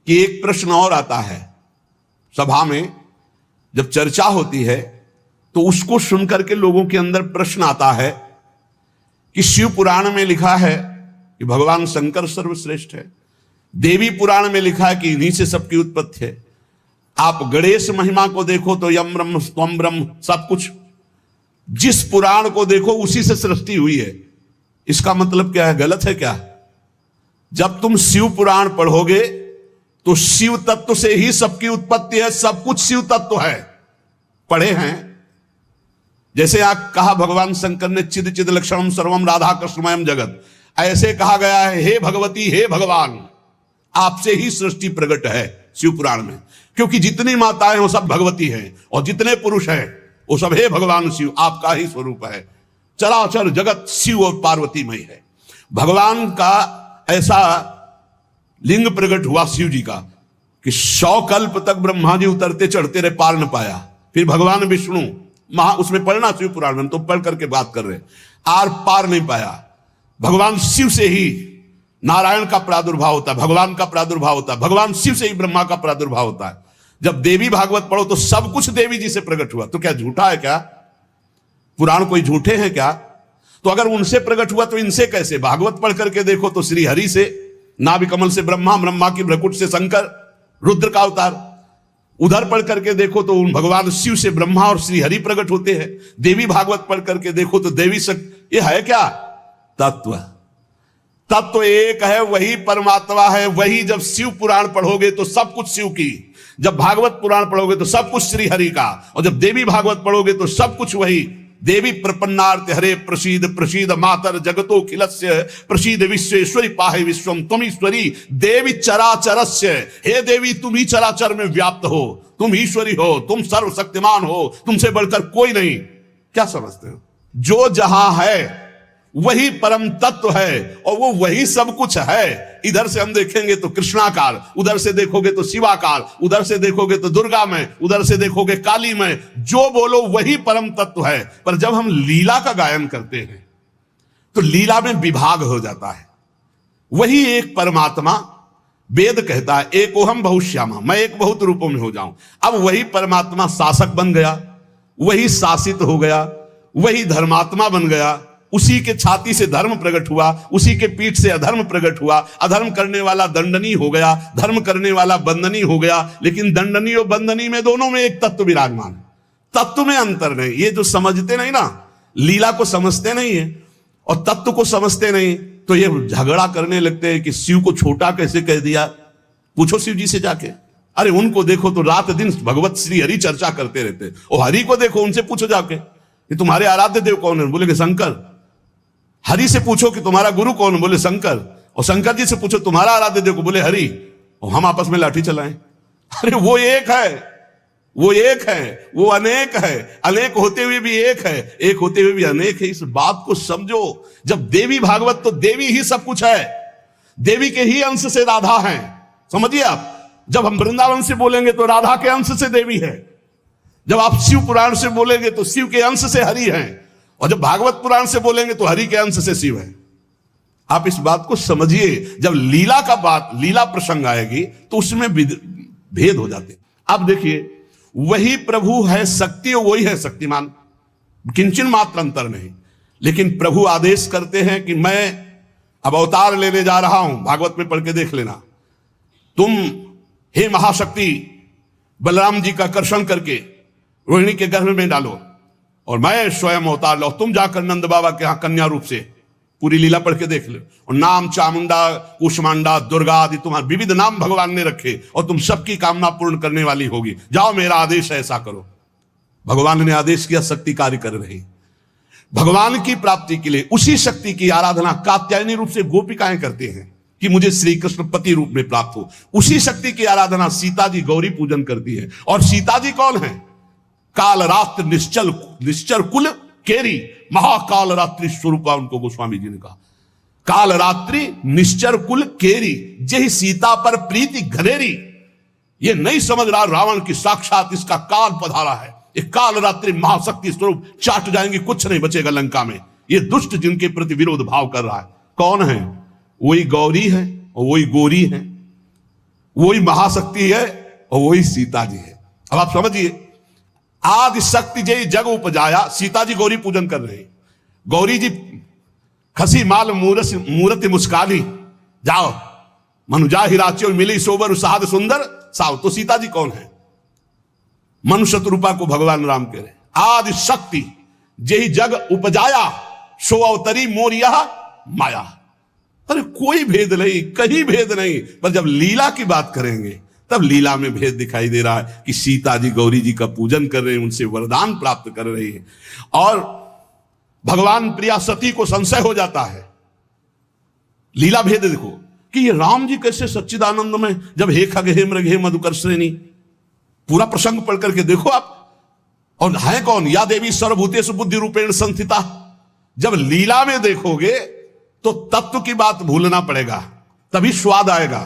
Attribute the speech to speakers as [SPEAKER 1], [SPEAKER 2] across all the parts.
[SPEAKER 1] कि एक प्रश्न और आता है सभा में, जब चर्चा होती है तो उसको सुनकर के लोगों के अंदर प्रश्न आता है कि शिव पुराण में लिखा है कि भगवान शंकर सर्वश्रेष्ठ है, देवी पुराण में लिखा है कि इन्हीं से सबकी उत्पत्ति है, आप गणेश महिमा को देखो तो यम ब्रह्म स्वम ब्रह्म, सब कुछ जिस पुराण को देखो उसी से सृष्टि हुई है। इसका मतलब क्या है? गलत है क्या? जब तुम शिव पुराण पढ़ोगे तो शिव तत्व से ही सबकी उत्पत्ति है, सब कुछ शिव तत्व है। पढ़े हैं? जैसे आप कहा भगवान शंकर ने चिद चिद लक्षणम सर्वम राधा कृष्णमयम जगत, ऐसे कहा गया है हे भगवती हे भगवान, आपसे ही सृष्टि प्रकट है शिव पुराण में, क्योंकि जितनी माताएं वो सब भगवती हैं और जितने पुरुष हैं वो सब हे भगवान शिव, आपका ही स्वरूप है। चराचर जगत शिव और पार्वतीमय है। भगवान का ऐसा लिंग प्रकट हुआ शिव जी का कि 100 कल्प तक ब्रह्मा जी उतरते चढ़ते रहे, पार न पाया। फिर भगवान विष्णु उसमें पढ़ना शिव पुराण में, तो पढ़ करके बात कर रहे, आर पार नहीं पाया। भगवान शिव से ही नारायण का प्रादुर्भाव होता है, भगवान का प्रादुर्भाव होता है, भगवान शिव से ही ब्रह्मा का प्रादुर्भाव होता है। जब देवी भागवत पढ़ो तो सब कुछ देवी जी से प्रकट हुआ। तो क्या झूठा है क्या? पुराण कोई झूठे हैं क्या? तो अगर उनसे प्रकट हुआ तो इनसे कैसे? भागवत पढ़ करके देखो तो श्री हरि से, नाभि कमल से ब्रह्मा, ब्रह्मा की भ्रकुट से शंकर, रुद्र का अवतार। उधर पढ़ करके देखो तो उन भगवान शिव से ब्रह्मा और श्री हरि प्रकट होते हैं। देवी भागवत पढ़ करके देखो तो देवी शक्ति। ये है क्या? तत्व। तत्व एक है, वही परमात्मा है। वही जब शिव पुराण पढ़ोगे तो सब कुछ शिव की, जब भागवत पुराण पढ़ोगे तो सब कुछ श्री हरि का, और जब देवी भागवत पढ़ोगे तो सब कुछ वही। देवी प्रपन्नार्थ हरे प्रसीद प्रसीद मातर जगतो खिलस्य प्रसीद विश्वेश्वरी पाहे विश्वम त्वमीश्वरी देवी चराचरस्य। हे देवी तुम ही चराचर में व्याप्त हो, तुम ईश्वरी हो, तुम सर्वशक्तिमान हो, तुमसे बढ़कर कोई नहीं। क्या समझते हो? जो जहां है वही परम तत्व है और वो वही सब कुछ है। इधर से हम देखेंगे तो कृष्णाकार, उधर से देखोगे तो शिवाकार, उधर से देखोगे तो दुर्गा में, उधर से देखोगे काली में। जो बोलो वही परम तत्व है। पर जब हम लीला का गायन करते हैं तो लीला में विभाग हो जाता है। वही एक परमात्मा, वेद कहता है एकोहम बहुश्यामा, मैं एक बहुत रूपों में हो जाऊं। अब वही परमात्मा शासक बन गया, वही शासित हो गया, वही धर्मात्मा बन गया। उसी के छाती से धर्म प्रकट हुआ, उसी के पीठ से अधर्म प्रकट हुआ। अधर्म करने वाला दंडनीय हो गया, धर्म करने वाला बंदनीय हो गया। लेकिन दंडनीय और बंदनीय में दोनों में एक तत्व विराजमान है, तत्व में अंतर नहीं। ये जो समझते नहीं ना, लीला को समझते नहीं है और तत्व को समझते नहीं, तो ये झगड़ा करने लगते हैं कि शिव को छोटा कैसे कह दिया। पूछो शिव जी से जाके, अरे उनको देखो तो रात दिन भगवत श्री हरि चर्चा करते रहते, और हरि को देखो, उनसे पूछो जाके कि तुम्हारे आराध्य देव कौन है? बोलेंगे शंकर। हरि से पूछो कि तुम्हारा गुरु कौन? बोले शंकर। और शंकर जी से पूछो तुम्हारा आराध्य देव को? बोले हरि। और हम आपस में लाठी चलाएं। अरे वो एक है, वो एक है, वो अनेक है। अनेक होते हुए भी एक है, एक होते हुए भी अनेक है। इस बात को समझो। जब देवी भागवत, तो देवी ही सब कुछ है, देवी के ही अंश से राधा है। समझिए आप, जब हम वृंदावन से बोलेंगे तो राधा के अंश से देवी है। जब आप शिव पुराण से बोलेंगे तो शिव के अंश से हरि है, और जब भागवत पुराण से बोलेंगे तो हरि के अंश से शिव है। आप इस बात को समझिए। जब लीला का बात, लीला प्रसंग आएगी तो उसमें भेद हो जाते। अब देखिए, वही प्रभु है शक्ति, वही है शक्तिमान, किंचन मात्र अंतर नहीं। लेकिन प्रभु आदेश करते हैं कि मैं अब अवतार लेने जा रहा हूं। भागवत में पढ़ के देख लेना, तुम हे महाशक्ति बलराम जी का कर्षण करके रोहिणी के गर्भ में डालो, और मैं स्वयं अवतार लो। तुम जाकर नंद बाबा के यहां कन्या रूप से पूरी लीला पढ़ के देख लो। और नाम चामुंडा, कुष्मांडा, दुर्गा आदि तुम्हारे विविध नाम भगवान ने रखे, और तुम सबकी कामना पूर्ण करने वाली होगी। जाओ, मेरा आदेश है, ऐसा करो। भगवान ने आदेश किया, शक्ति कार्य कर रही। भगवान की प्राप्ति के लिए उसी शक्ति की आराधना कात्यायनी रूप से गोपिकाएं करते हैं कि मुझे श्री कृष्ण पति रूप में प्राप्त हो। उसी शक्ति की आराधना सीता जी गौरी पूजन करती है। और सीता जी कौन है? काल रात्रि निश्चर कुल केरी, महाकाल रात्रि स्वरूपा, उनको गोस्वामी जी ने कहा। काल रात्रि निश्चर कुल केरी, जय सीता पर प्रीति घनेरी। ये नहीं समझ रहा रावण की साक्षात इसका काल पधारा है। ये काल रात्रि महाशक्ति स्वरूप, चाट जाएंगे, कुछ नहीं बचेगा लंका में। ये दुष्ट जिनके प्रति विरोध भाव कर रहा है, कौन है? वही गौरी है और वही गोरी है, वही महाशक्ति है और वही सीता जी है। अब आप समझिए, आदि शक्ति जय जग उपजाया, सीता जी गौरी पूजन कर रहे हैं। गौरी जी खसी माल मूर्ति मुस्कानी, जाओ मनुजा हिराच्यो मिली सोबर साध सुंदर साव। तो सीता जी कौन है? मनुष्य रूपा को भगवान राम कह रहे। आदि शक्ति जय जग उपजाया, सो अवतरी मोर यह माया। अरे कोई भेद नहीं, कहीं भेद नहीं, पर जब लीला की बात करेंगे तब लीला में भेद दिखाई दे रहा है कि सीता जी गौरी जी का पूजन कर रहे हैं, उनसे वरदान प्राप्त कर रहे हैं। और भगवान प्रिया सती को संशय हो जाता है। लीला भेद देखो कि ये राम जी कैसे सच्चिदानंद में, जब हे खग हे मृग हे मधुकर श्रेणी, पूरा प्रसंग पढ़ करके देखो आप। और है कौन? या देवी सर्वभूतेषु बुद्धि रूपेण संस्थिता। जब लीला में देखोगे तो तत्व की बात भूलना पड़ेगा, तभी स्वाद आएगा।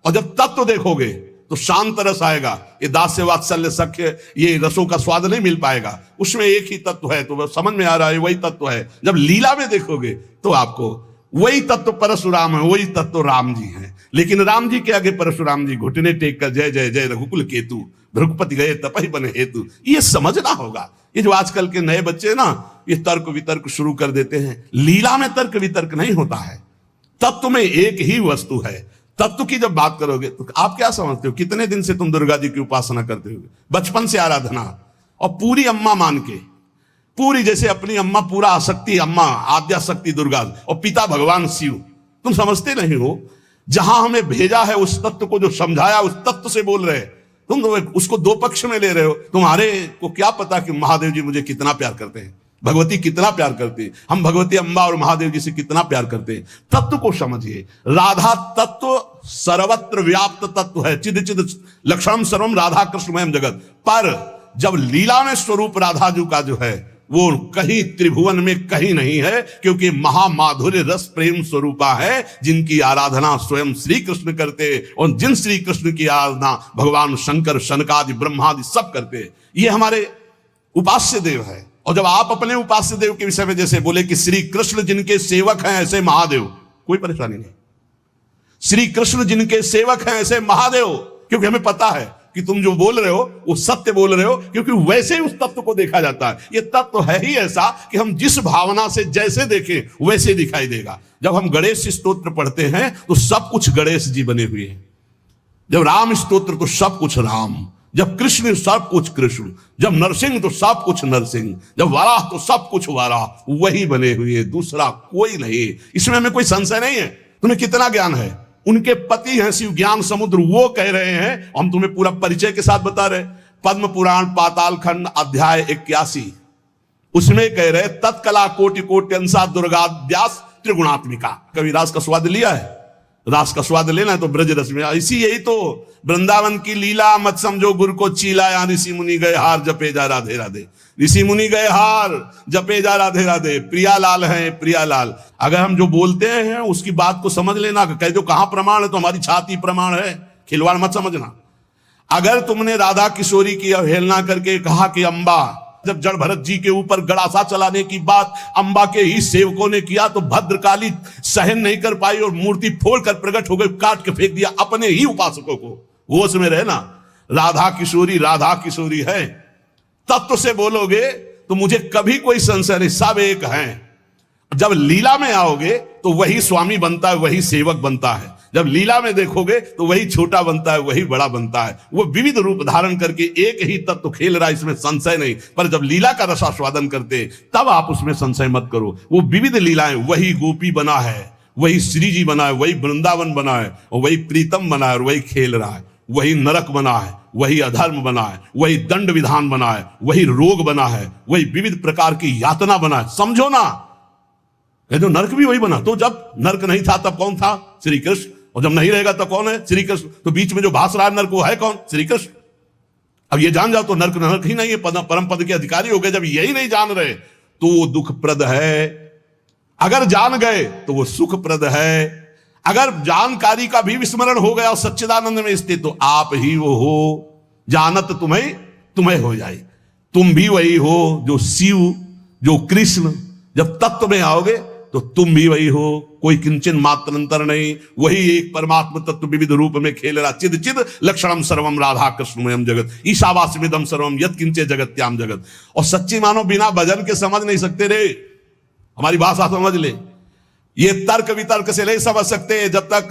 [SPEAKER 1] और जब तत्व देखोगे तो शांत रस आएगा। ये दास्य वात्सल्य सख्य, ये रसों का स्वाद नहीं मिल पाएगा। उसमें एक ही तत्व है, तो समझ में आ रहा है वही तत्व है। जब लीला में देखोगे तो आपको वही तत्व परशुराम है, वही तत्व राम जी हैं। लेकिन राम जी के आगे परशुराम जी घुटने टेक कर जय जय जय रघुकुल केतु, भृगुपति गए तपहि बने हेतु, ये समझना होगा। ये जो आजकल के नए बच्चे ना, ये तर्क वितर्क शुरू कर देते हैं। लीला में तर्क वितर्क नहीं होता है, तत्व में एक ही वस्तु है। तत्व की जब बात करोगे तो आप क्या समझते हो? कितने दिन से तुम दुर्गा जी की उपासना करते हो? बचपन से आराधना, और पूरी अम्मा मान के, पूरी जैसे अपनी अम्मा, पूरा आसक्ति अम्मा, आद्या शक्ति दुर्गा, और पिता भगवान शिव। तुम समझते नहीं हो, जहां हमें भेजा है उस तत्व को, जो समझाया उस तत्व से बोल रहे। तुम तो उसको दो पक्ष में ले रहे हो। तुम्हारे को क्या पता कि महादेव जी मुझे कितना प्यार करते हैं, भगवती कितना प्यार करती है, हम भगवती अम्बा और महादेव जी से कितना प्यार करते हैं। तत्व को समझिए। राधा तत्व सर्वत्र व्याप्त तत्व है, चिद चिद लक्षणम सर्वम राधा कृष्णमयम जगत। पर जब लीला में स्वरूप राधा जी का जो है वो कहीं त्रिभुवन में कहीं नहीं है, क्योंकि महामाधुर्य रस प्रेम स्वरूपा है, जिनकी आराधना स्वयं श्री कृष्ण करते, और जिन श्री कृष्ण की आराधना भगवान शंकर शनकादि ब्रह्मादि सब करते। ये हमारे उपास्य देव है। और जब आप अपने उपास्य देव के विषय में जैसे बोले कि श्री कृष्ण जिनके सेवक हैं ऐसे महादेव, कोई परेशानी नहीं। श्री कृष्ण जिनके सेवक हैं ऐसे महादेव, क्योंकि हमें पता है कि तुम जो बोल रहे हो वो सत्य बोल रहे हो, क्योंकि वैसे ही उस तत्व को देखा जाता है। ये तत्व है ही ऐसा कि हम जिस भावना से जैसे देखें वैसे दिखाई देगा। जब हम गणेश स्तोत्र पढ़ते हैं तो सब कुछ गणेश जी बने हुए हैं। जब राम स्तोत्र तो सब कुछ राम, जब कृष्ण सब कुछ कृष्ण, जब नरसिंह तो सब कुछ नरसिंह, जब वाराह तो सब कुछ वाराह, वही बने हुए, दूसरा कोई नहीं। इसमें हमें कोई संशय नहीं है। तुम्हें कितना ज्ञान है? उनके पति हैं शिव ज्ञान समुद्र, वो कह रहे हैं, हम तुम्हें पूरा परिचय के साथ बता रहे। पद्म पुराण पाताल खंड अध्याय 81, उसमें कह रहे तत्कला कोटि कोटि अंसा दुर्गाद्यास त्रिगुणात्मिका। कभी रास का स्वाद लिया है? रास का स्वाद लेना है तो ब्रज रस में। इसी यही तो वृंदावन की लीला, मत समझो गुरु को चीला, या ऋषि मुनि गए हार जपे जा राधे राधे। ऋषि मुनि गए हार जपे जा राधे राधे। प्रियालाल है प्रियालाल। अगर हम जो बोलते हैं उसकी बात को समझ लेना, कह दो कहां प्रमाण है तो हमारी छाती प्रमाण है, खिलवाड़ मत समझना। अगर तुमने राधा किशोरी की अवहेलना करके कहा कि अम्बा, जब जड़ भरत जी के ऊपर गड़ासा चलाने की बात अंबा के ही सेवकों ने किया तो भद्रकाली सहन नहीं कर पाई और मूर्ति फोड़कर प्रकट हो गई, काट के फेंक दिया अपने ही उपासकों को। होश में रहना, राधा किशोरी है। तत्व से बोलोगे तो मुझे कभी कोई संशय नहीं, सब एक हैं। जब लीला में आओगे तो वही स्वामी बनता है, वही सेवक बनता है। जब लीला में देखोगे तो वही छोटा बनता है, वही बड़ा बनता है। वो विविध रूप धारण करके एक ही तत्व खेल रहा है, इसमें संशय नहीं। पर जब लीला का रसास्वादन करते तब आप उसमें संशय मत करो। वो विविध लीलाएं, वही गोपी बना है, वही श्री जी बना है, वही वृंदावन बना है, और वही प्रीतम बना है, और वही खेल रहा है। वही नरक बना है, वही अधर्म बना है, वही दंड विधान बना है, वही रोग बना है, वही विविध प्रकार की यातना बना है। समझो ना, जो नरक भी वही बना। तो जब नरक नहीं था तब कौन था? श्री कृष्ण। और जब नहीं रहेगा तो कौन है? श्री कृष्ण। तो बीच में जो भास रहा है नरक वो है कौन? श्री कृष्ण। अब ये जान जाओ तो नरक नरक ही नहीं है, परम पद के अधिकारी हो गए। जब यही नहीं जान रहे तो वो दुखप्रद है, अगर जान गए तो वो सुखप्रद है। अगर जानकारी का भी विस्मरण हो गया और सच्चिदानंद में स्थित तो आप ही वो हो, जानत तुम्हें हो जाए। तुम भी वही हो जो शिव, जो कृष्ण। जब तत्व में आओगे तो तुम भी वही हो, कोई किंचन मात्र अंतर नहीं, वही एक परमात्मा तत्व विविध रूप में खेल रहा। चिद चिद लक्षणम सर्वम राधा कृष्णमयम जगत ईशावास्यमिदम सर्वम यत् किंचे जगत्याम जगत। और सच्ची मानो बिना भजन के समझ नहीं सकते रे, हमारी भाषा समझ ले। ये तर्क वितर्क से नहीं समझ सकते। जब तक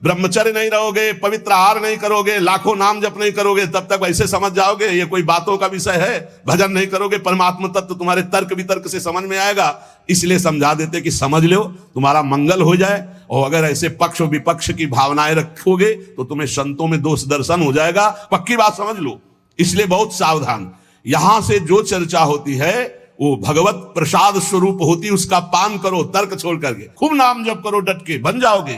[SPEAKER 1] ब्रह्मचर्य नहीं रहोगे, पवित्र आहार नहीं करोगे, लाखों नाम जप नहीं करोगे, तब तक वैसे समझ जाओगे ये कोई बातों का विषय है। भजन नहीं करोगे, परमात्मा तत्व तुम्हारे तर्क वितर्क से समझ में आएगा। इसलिए समझा देते कि समझ लो, तुम्हारा मंगल हो जाए। और अगर ऐसे पक्ष विपक्ष की भावनाएं रखोगे तो तुम्हें संतों में दोष दर्शन हो जाएगा। पक्की बात समझ लो। इसलिए बहुत सावधान। यहां से जो चर्चा होती है वो भगवत प्रसाद स्वरूप होती, उसका पान करो तर्क छोड़ करके। खूब नाम जप करो, डट के बन जाओगे।